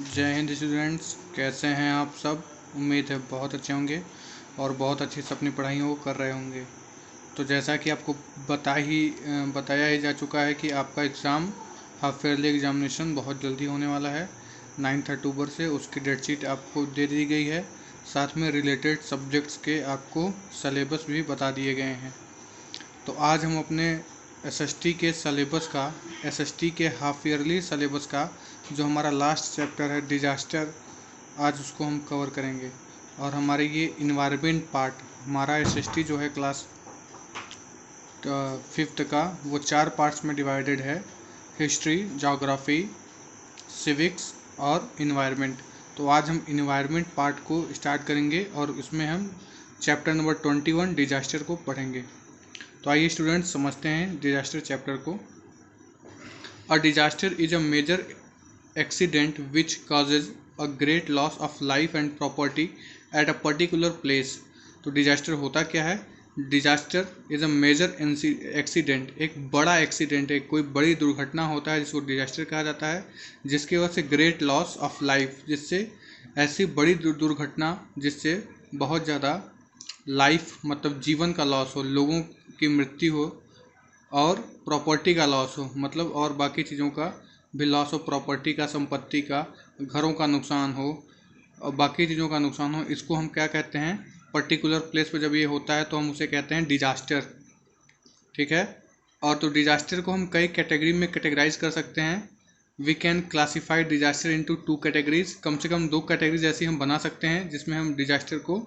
जय हिंद स्टूडेंट्स, कैसे हैं आप सब। उम्मीद है बहुत अच्छे होंगे और बहुत अच्छे से अपनी पढ़ाई को कर रहे होंगे। तो जैसा कि आपको बताया ही जा चुका है कि आपका एग्ज़ाम हाफ ईयरली एग्जामिनेशन बहुत जल्दी होने वाला है। 9 अक्टूबर से उसकी डेट शीट आपको दे दी गई है। साथ में रिलेटेड सब्जेक्ट्स के आपको सलेबस भी बता दिए गए हैं। तो आज हम अपने एसएसटी के सलेबस का, एसएसटी के हाफ ईयरली सलेबस का जो हमारा लास्ट चैप्टर है डिजास्टर, आज उसको हम कवर करेंगे। और हमारे ये इन्वायरमेंट पार्ट, हमारा एसएसटी जो है क्लास 5th का, वो 4 पार्ट्स में डिवाइडेड है: हिस्ट्री, ज्योग्राफी, सिविक्स और इन्वायरमेंट। तो आज हम इन्वायरमेंट पार्ट को स्टार्ट करेंगे और इसमें हम चैप्टर नंबर 21 डिजास्टर को पढ़ेंगे। तो आइए स्टूडेंट्स समझते हैं डिजास्टर चैप्टर को। A disaster is a major accident which causes a great loss of life and property at a particular place. तो डिजास्टर होता क्या है? Disaster is a major accident, एक बड़ा एक्सीडेंट, एक कोई बड़ी दुर्घटना होता है जिसको डिजास्टर कहा जाता है, जिसकी वजह से ग्रेट लॉस ऑफ लाइफ, जिससे ऐसी बड़ी दुर्घटना जिससे बहुत ज़्यादा लाइफ मतलब जीवन का लॉस हो, लोगों की मृत्यु हो, और प्रॉपर्टी का लॉस हो, मतलब और बाकी चीज़ों का भी लॉस हो, प्रॉपर्टी का, संपत्ति का, घरों का नुकसान हो और बाकी चीज़ों का नुकसान हो। इसको हम क्या कहते हैं? पर्टिकुलर प्लेस पे जब ये होता है तो हम उसे कहते हैं डिजास्टर। ठीक है। और तो डिजास्टर को हम कई कैटेगरी में कैटेगराइज कर सकते हैं। We can classify disaster into 2 categories. कम से कम 2 कैटेगरीज ऐसी हम बना सकते हैं जिसमें हम डिजास्टर को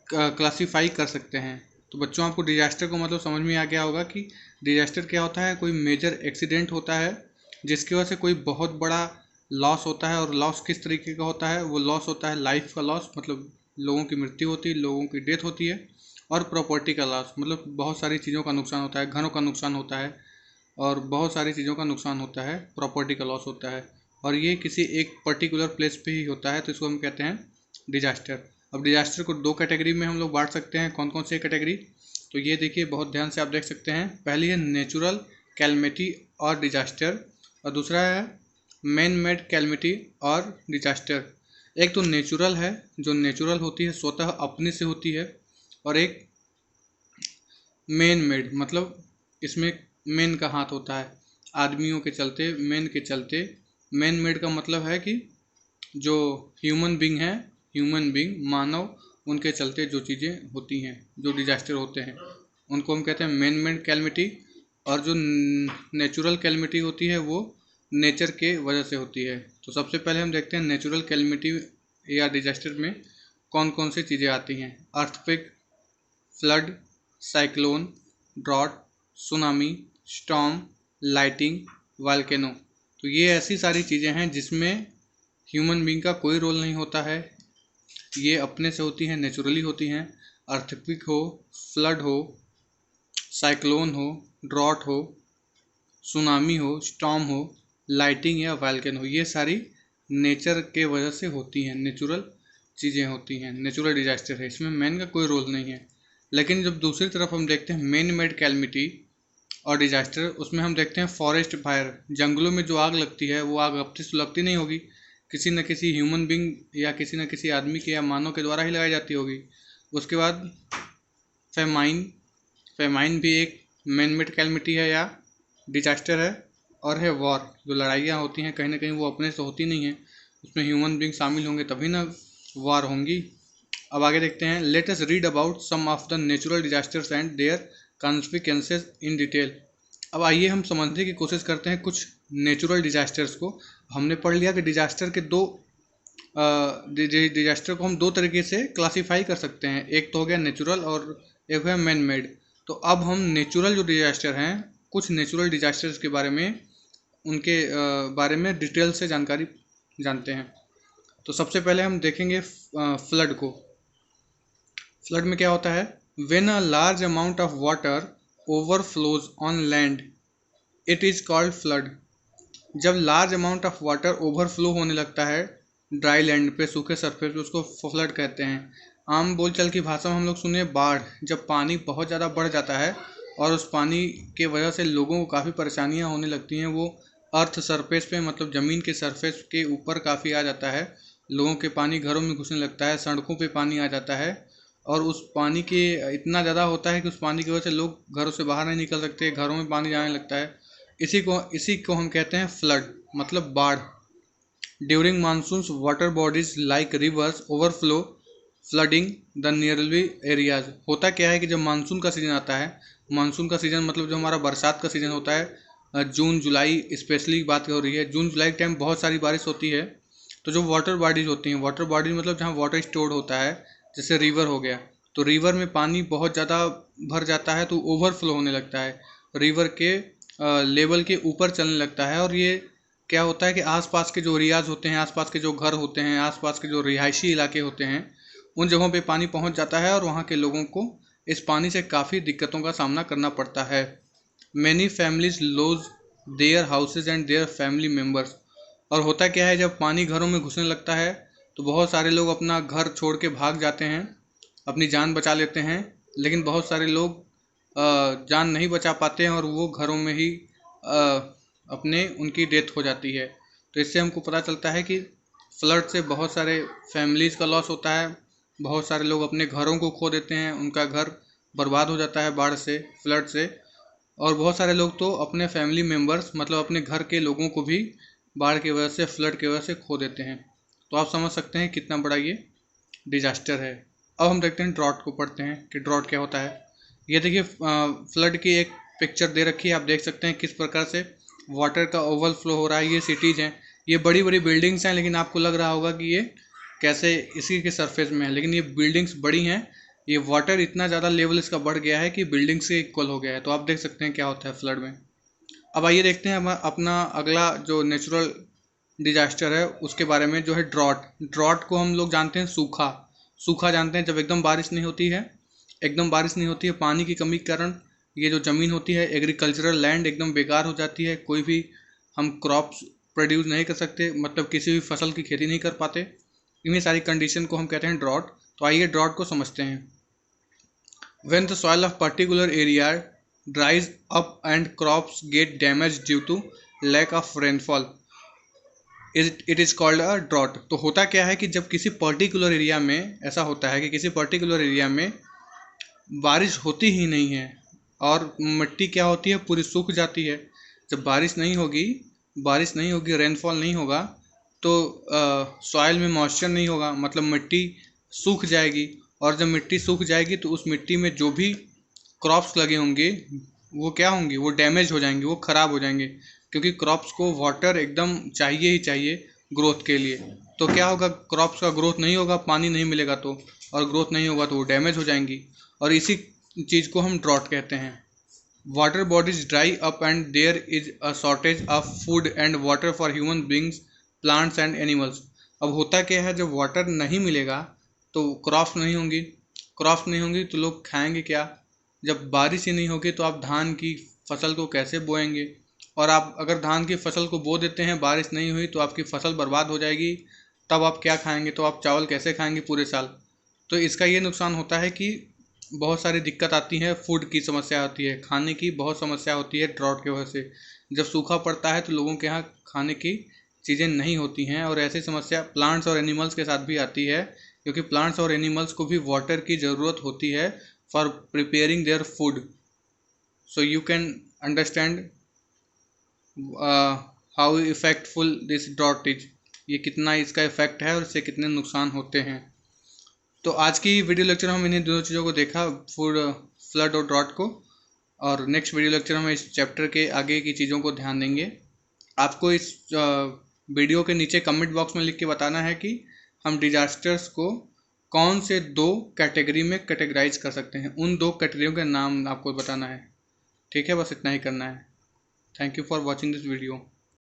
क्लासीफाई कर सकते हैं। तो बच्चों, आपको डिजास्टर को मतलब समझ में आ गया होगा कि डिजास्टर क्या होता है। कोई मेजर एक्सीडेंट होता है जिसकी वजह से कोई बहुत बड़ा लॉस होता है। और लॉस किस तरीके का होता है? वो लॉस होता है लाइफ का लॉस, मतलब लोगों की मृत्यु होती है, लोगों की डेथ होती है। और प्रॉपर्टी का लॉस मतलब बहुत सारी चीज़ों का नुकसान होता है, घरों का नुकसान होता है और बहुत सारी चीज़ों का नुकसान होता है, प्रॉपर्टी का लॉस होता है। और ये किसी एक पर्टिकुलर प्लेस पे ही होता है, तो इसको हम कहते हैं डिजास्टर। अब डिजास्टर को 2 कैटेगरी में हम लोग बांट सकते हैं। कौन कौन सी कैटेगरी? तो ये देखिए, बहुत ध्यान से आप देख सकते हैं। पहली है नेचुरल कैलमिटी और डिजास्टर, और दूसरा है मैन मेड कैलमिटी और डिजास्टर। एक तो नेचुरल है, जो नेचुरल होती है, स्वतः अपने से होती है, और एक मैन मेड, मतलब इसमें मैन का हाथ होता है, आदमियों के चलते, मैन के चलते। मैन मेड का मतलब है कि जो ह्यूमन बींग है, ह्यूमन बींग, मानव, उनके चलते जो चीज़ें होती हैं, जो डिजास्टर होते हैं, उनको हम कहते हैं मैन मेड कैलमिटी। और जो नेचुरल कैलमिटी होती है वो नेचर के वजह से होती है। तो सबसे पहले हम देखते हैं नेचुरल कैलमिटी या डिजास्टर में कौन कौन सी चीज़ें आती हैं। Earthquake, flood, cyclone, drought, tsunami, storm, lightning, volcano. तो ये ऐसी सारी चीज़ें हैं जिसमें ह्यूमन बींग का कोई रोल नहीं होता है, ये अपने से होती हैं, नेचुरली होती हैं। अर्थक्वेक हो, फ्लड हो, साइक्लोन हो, ड्रॉट हो, सुनामी हो, स्टॉर्म हो, लाइटिंग या वॉल्केनो, ये सारी नेचर के वजह से होती हैं, नेचुरल चीज़ें होती हैं, नेचुरल डिजास्टर है, इसमें मैन का कोई रोल नहीं है। लेकिन जब दूसरी तरफ हम देखते हैं मैन मेड कैलमिटी और डिजास्टर, उसमें हम देखते हैं फॉरेस्ट फायर। जंगलों में जो आग लगती है वो आग अपने से लगती नहीं होगी, किसी न किसी ह्यूमन बींग या किसी न किसी आदमी के या मानव के द्वारा ही लगाई जाती होगी। उसके बाद फेमाइन, फेमाइन भी एक मैन मेड कैलमिटी है या डिजास्टर है। और है वॉर, जो लड़ाइयाँ होती हैं कहीं ना कहीं वो अपने से होती नहीं हैं, उसमें ह्यूमन बींग शामिल होंगे तभी ना वॉर होंगी। अब आगे देखते हैं। Let us read about some of the natural disasters and their consequences in detail. अब आइए हम समझने की कोशिश करते हैं कुछ नेचुरल डिजास्टर्स को। हमने पढ़ लिया कि डिजास्टर के दो डिजास्टर को हम 2 तरीके से क्लासीफाई कर सकते हैं, एक तो हो गया नेचुरल और एक है मैन मेड। तो अब हम नेचुरल जो डिजास्टर हैं, कुछ नेचुरल डिजास्टर्स के बारे में, उनके बारे में डिटेल से जानकारी जानते हैं। तो सबसे पहले हम देखेंगे फ्लड को। फ्लड में क्या होता है? When a large amount of water overflows on land it is called flood. जब large amount of water overflow होने लगता है ड्राई लैंड पे, सूखे सरफेस पे, उसको फ्लड कहते हैं। आम बोलचाल की भाषा में हम लोग सुने बाढ़। जब पानी बहुत ज़्यादा बढ़ जाता है और उस पानी के वजह से लोगों को काफ़ी परेशानियां होने लगती हैं, वो अर्थ सरफेस पे मतलब ज़मीन के सरफेस के ऊपर काफ़ी आ जाता है। लोगों के पानी घरों में घुसने लगता है, सड़कों पे पानी आ जाता है और उस पानी के इतना ज़्यादा होता है कि उस पानी की वजह से लोग घरों से बाहर नहीं निकल सकते, घरों में पानी जाने लगता है। इसी को हम कहते हैं फ्लड, मतलब बाढ़। During monsoon water bodies like reverse overflow flooding the nearly areas. होता क्या है कि जब मानसून का सीज़न आता है, मानसून का सीज़न मतलब जो हमारा बरसात का सीज़न होता है, जून जुलाई स्पेशली बात हो रही है, जून जुलाई के टाइम बहुत सारी बारिश होती है। तो जो वाटर बॉडीज होती हैं, वाटर बॉडीज मतलब जहाँ वाटर स्टोर होता है, जैसे रिवर हो गया, तो रिवर में पानी बहुत ज़्यादा भर जाता है तो ओवरफ्लो होने लगता है, रिवर के लेवल के ऊपर चलने लगता है। और ये क्या होता है कि आसपास के जो एरियाज होते हैं, आसपास के जो घर होते हैं, आसपास के जो रिहायशी इलाके होते हैं, उन जगहों पे पानी पहुंच जाता है और वहाँ के लोगों को इस पानी से काफ़ी दिक्कतों का सामना करना पड़ता है। Many families lose their houses and their family members. और होता क्या है, जब पानी घरों में घुसने लगता है तो बहुत सारे लोग अपना घर छोड़ के भाग जाते हैं, अपनी जान बचा लेते हैं, लेकिन बहुत सारे लोग जान नहीं बचा पाते हैं और वो घरों में ही अपने उनकी डेथ हो जाती है। तो इससे हमको पता चलता है कि फ्लड से बहुत सारे फैमिलीज़ का लॉस होता है, बहुत सारे लोग अपने घरों को खो देते हैं, उनका घर बर्बाद हो जाता है बाढ़ से, फ्लड से। और बहुत सारे लोग तो अपने फैमिली मेम्बर्स मतलब अपने घर के लोगों को भी बाढ़ की वजह से, फ्लड की वजह से खो देते हैं। तो आप समझ सकते हैं कितना बड़ा ये डिजास्टर है। अब हम देखते हैं ड्रॉट को, पढ़ते हैं कि ड्रॉट क्या होता है। ये देखिए फ्लड की एक पिक्चर दे रखी है, आप देख सकते हैं किस प्रकार से वाटर का ओवरफ्लो हो रहा है। ये सिटीज़ हैं, ये बड़ी बड़ी बिल्डिंग्स हैं, लेकिन आपको लग रहा होगा कि ये कैसे इसी के सरफेस में है, लेकिन ये बिल्डिंग्स बड़ी हैं। ये वाटर इतना ज़्यादा लेवल इसका बढ़ गया है कि बिल्डिंग से इक्वल हो गया है। तो आप देख सकते हैं क्या होता है फ्लड में। अब आइए देखते हैं हम अपना अगला जो नेचुरल डिजास्टर है उसके बारे में, जो है ड्रॉट। ड्रॉट को हम लोग जानते हैं सूखा, सूखा जानते हैं जब एकदम बारिश नहीं होती है, एकदम बारिश नहीं होती है, पानी की कमी के कारण ये जो ज़मीन होती है, एग्रीकल्चरल लैंड एकदम बेकार हो जाती है, कोई भी हम क्रॉप्स प्रोड्यूस नहीं कर सकते, मतलब किसी भी फसल की खेती नहीं कर पाते। इन्हीं सारी कंडीशन को हम कहते हैं ड्रॉट। तो आइए ड्रॉट को समझते हैं। When the soil of particular area dries up and crops get damaged due to lack of rainfall, it is called a drought। तो होता क्या है कि जब किसी पर्टिकुलर एरिया में ऐसा होता है कि किसी पर्टिकुलर एरिया में बारिश होती ही नहीं है और मिट्टी क्या होती है, पूरी सूख जाती है। जब बारिश नहीं होगी, रेनफॉल नहीं होगा, तो सॉइल में मॉइस्चर नहीं होगा, मतलब मिट्टी सूख जाएगी। और जब मिट्टी सूख जाएगी तो उस मिट्टी में जो भी क्रॉप्स लगे होंगे वो क्या होंगे, वो डैमेज हो जाएंगे, वो ख़राब हो जाएंगे, क्योंकि क्रॉप्स को वाटर एकदम चाहिए ही चाहिए ग्रोथ के लिए। तो क्या होगा, क्रॉप्स का ग्रोथ नहीं होगा, पानी नहीं मिलेगा तो, और ग्रोथ नहीं होगा तो वो डैमेज हो जाएंगी। और इसी चीज़ को हम ड्रॉट कहते हैं। Water bodies dry up and there is a shortage of food and water for human beings, plants and animals. अब होता क्या है, जब वाटर नहीं मिलेगा तो क्रॉप्स नहीं होंगी तो लोग खाएंगे क्या। जब बारिश ही नहीं होगी तो आप धान की फसल को कैसे बोएंगे, और आप अगर धान की फसल को बो देते हैं, बारिश नहीं हुई तो आपकी फसल बर्बाद हो जाएगी, तब आप क्या खाएंगे, तो आप चावल कैसे खाएंगे पूरे साल। तो इसका ये नुकसान होता है कि बहुत सारी दिक्कत आती है, फूड की समस्या आती है, खाने की बहुत समस्या होती है ड्रॉट की वजह से। जब सूखा पड़ता है तो लोगों के यहाँ खाने की चीज़ें नहीं होती हैं, और ऐसी समस्या प्लांट्स और एनिमल्स के साथ भी आती है, क्योंकि प्लांट्स और एनिमल्स को भी वाटर की ज़रूरत होती है for preparing their food. So you can understand how effectful this drought is. ये कितना इसका इफेक्ट है और इससे कितने नुकसान होते हैं। तो आज की वीडियो लेक्चर में हम इन्हीं दोनों चीज़ों को देखा, फूड, फ्लड और ड्रॉट को। और नेक्स्ट वीडियो लेक्चर में इस चैप्टर के आगे की चीज़ों को ध्यान देंगे। आपको इस वीडियो के नीचे कमेंट बॉक्स में लिख के बताना है कि हम डिजास्टर्स को कौन से 2 कैटेगरी में कैटेगराइज कर सकते हैं, उन 2 कैटेगरियों के नाम आपको बताना है। ठीक है, बस इतना ही करना है। Thank you for watching this video.